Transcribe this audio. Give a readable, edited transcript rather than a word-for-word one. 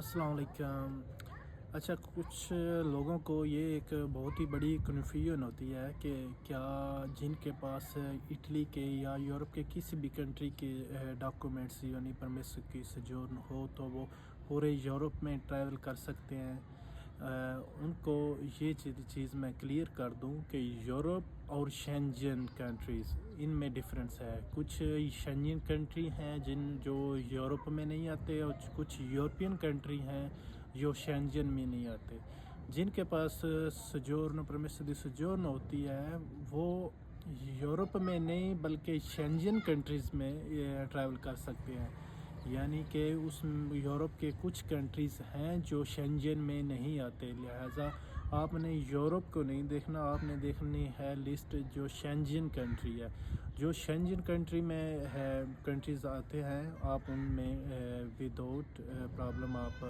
अस्सलाम वालेकुम। अच्छा, कुछ लोगों को ये एक बहुत ही बड़ी कन्फ्यूजन होती है कि क्या जिनके पास इटली के या यूरोप के किसी भी कंट्री के डॉक्यूमेंट्स यानी परमिस की सजोन हो तो वो पूरे यूरोप में ट्रैवल कर सकते हैं। उनको ये चीज़ मैं क्लियर कर दूं कि यूरोप और शेंजन कंट्रीज़ इनमें डिफरेंस है। कुछ शेंजन कंट्री हैं जो यूरोप में नहीं आते और कुछ यूरोपियन कंट्री हैं जो शेंजन में नहीं आते। जिनके पास सजोर्न परमिस दी सजोर्न होती है वो यूरोप में नहीं बल्कि शेंजन कंट्रीज़ में ट्रैवल कर सकते हैं। यानी कि उस यूरोप के कुछ कंट्रीज़ हैं जो शेंजन में नहीं आते। लिहाजा आपने यूरोप को नहीं देखना, आपने देखनी है लिस्ट जो शेंजन कंट्री है। जो शेंजन कंट्री में है कंट्रीज़ आते हैं, आप उनमें विदाउट प्रॉब्लम आप